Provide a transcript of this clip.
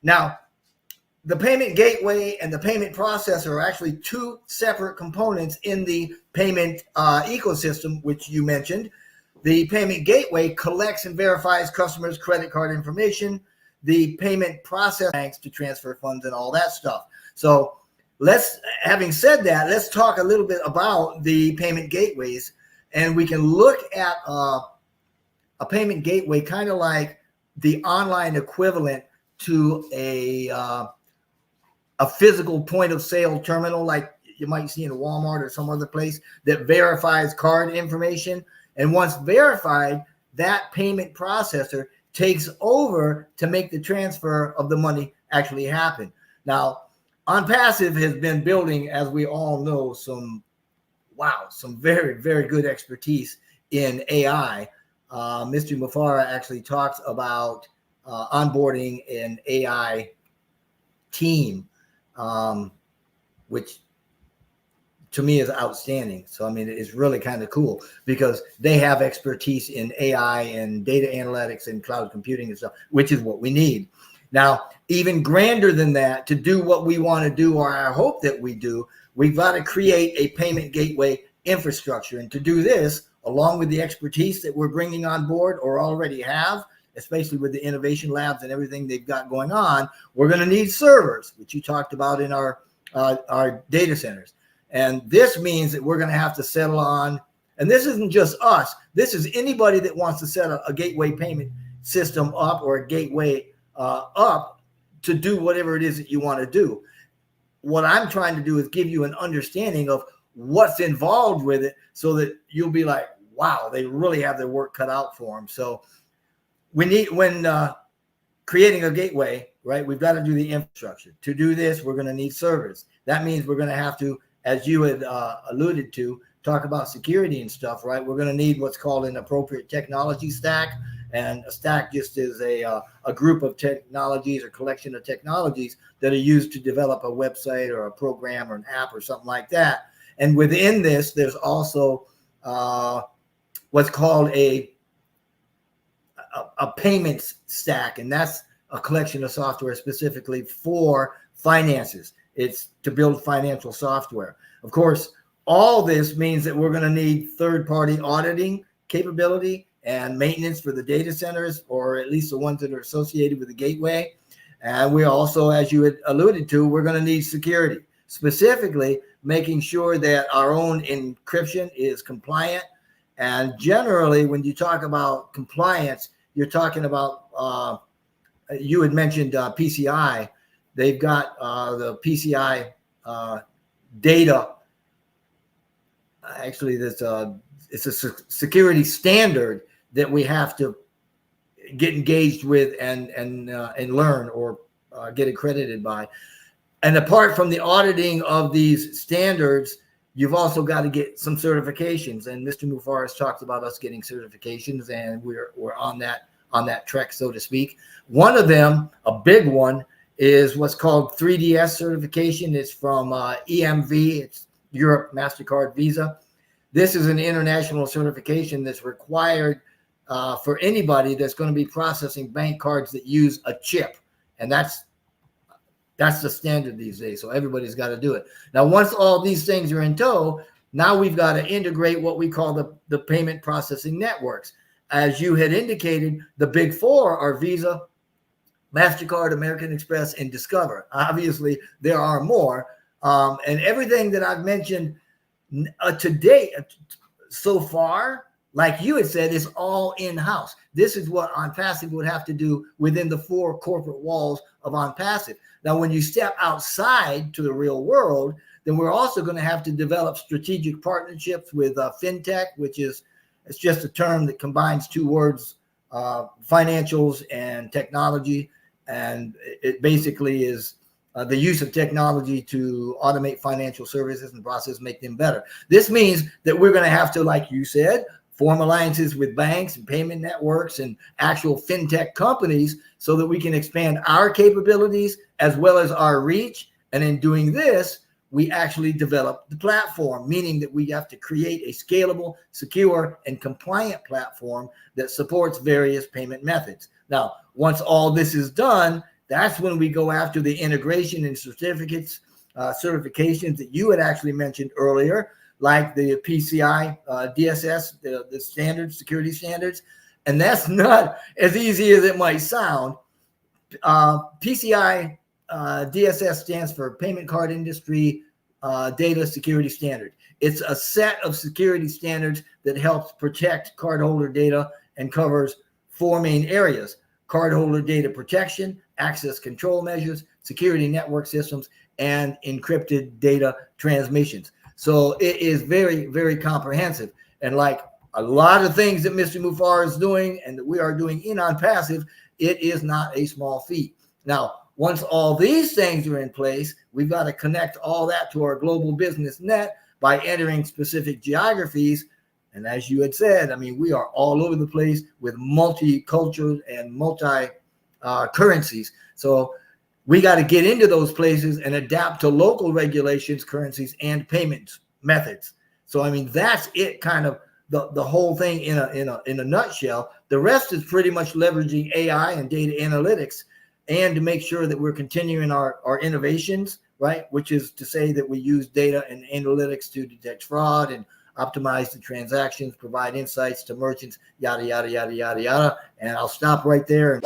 Now, the payment gateway and the payment processor are actually two separate components in the payment ecosystem, which you mentioned. The payment gateway collects and verifies customers' credit card information. The payment processor banks to transfer funds and all that stuff. So having said that, let's talk a little bit about the payment gateways, and we can look at a payment gateway kind of like the online equivalent to a physical point of sale terminal, like you might see in a Walmart or some other place, that verifies card information. And once verified, that payment processor takes over to make the transfer of the money actually happen. Now, OnPassive has been building, as we all know, some very, very good expertise in AI. Mr. Mufara actually talks about onboarding an AI team, which to me is outstanding. So, I mean, it's really kind of cool because they have expertise in AI and data analytics and cloud computing and stuff, which is what we need. Now, even grander than that, to do what we want to do, or I hope that we do, we've got to create a payment gateway infrastructure. And to do this, along with the expertise that we're bringing on board or already have, especially with the innovation labs and everything they've got going on, we're going to need servers, which you talked about in our data centers. And this means that we're going to have to settle on, and this isn't just us, this is anybody that wants to set a gateway payment system up or a gateway up to do whatever it is that you want to do. What I'm trying to do is give you an understanding of what's involved with it so that you'll be like, wow, they really have their work cut out for them. So we need, when creating a gateway, right, we've got to do the infrastructure. To do this, we're going to need servers. That means we're going to have to, as you had alluded to, talk about security and stuff, right? We're going to need what's called an appropriate technology stack. And a stack just is a group of technologies or collection of technologies that are used to develop a website or a program or an app or something like that. And within this, there's also what's called a payments stack. And that's a collection of software specifically for finances. It's to build financial software. Of course, all this means that we're going to need third-party auditing capability and maintenance for the data centers, or at least the ones that are associated with the gateway. And we also, as you had alluded to, we're going to need security, specifically making sure that our own encryption is compliant. And generally, when you talk about compliance, you're talking about, you had mentioned PCI. They've got the PCI data. Actually, it's a security standard that we have to get engaged with and learn or get accredited by. And apart from the auditing of these standards, you've also got to get some certifications. And Mr. Mufaris talked about us getting certifications, and we're on that trek, so to speak. One of them, a big one, is what's called 3DS certification. It's from EMV. It's Europe, MasterCard, Visa. This is an international certification that's required for anybody that's going to be processing bank cards that use a chip. And that's the standard these days. So everybody's got to do it. Now, once all these things are in tow, now we've got to integrate what we call the payment processing networks. As you had indicated, the big four are Visa, MasterCard, American Express, and Discover. Obviously, there are more. And everything that I've mentioned to date so far, like you had said, is all in-house. This is what OnPassive would have to do within the four corporate walls of OnPassive. Now, when you step outside to the real world, then we're also going to have to develop strategic partnerships with fintech, which is, it's just a term that combines two words, financials and technology. And it basically is the use of technology to automate financial services and process, make them better. This means that we're going to have to, like you said, form alliances with banks and payment networks and actual fintech companies so that we can expand our capabilities as well as our reach. And in doing this, we actually develop the platform, meaning that we have to create a scalable, secure, and compliant platform that supports various payment methods. Now, once all this is done, That's when we go after the integration and certificates, certifications that you had actually mentioned earlier, like the PCI DSS, the standards, security standards. And that's not as easy as it might sound. PCI DSS stands for Payment Card Industry Data Security Standard. It's a set of security standards that helps protect cardholder data and covers 4 main areas: cardholder data protection, access control measures, security network systems, and encrypted data transmissions. So it is very, very comprehensive. And like a lot of things that Mr. Mufareh is doing and that we are doing in OnPassive, it is not a small feat. Now, once all these things are in place, we've got to connect all that to our global business net by entering specific geographies. And as you had said, I mean, we are all over the place with multi-cultural and multi-currencies. So we got to get into those places and adapt to local regulations, currencies, and payment methods. So, I mean, that's it, kind of the whole thing in a nutshell. The rest is pretty much leveraging AI and data analytics, and to make sure that we're continuing our innovations, right? Which is to say that we use data and analytics to detect fraud and optimize the transactions, provide insights to merchants, yada, yada, yada, yada, yada. And I'll stop right there.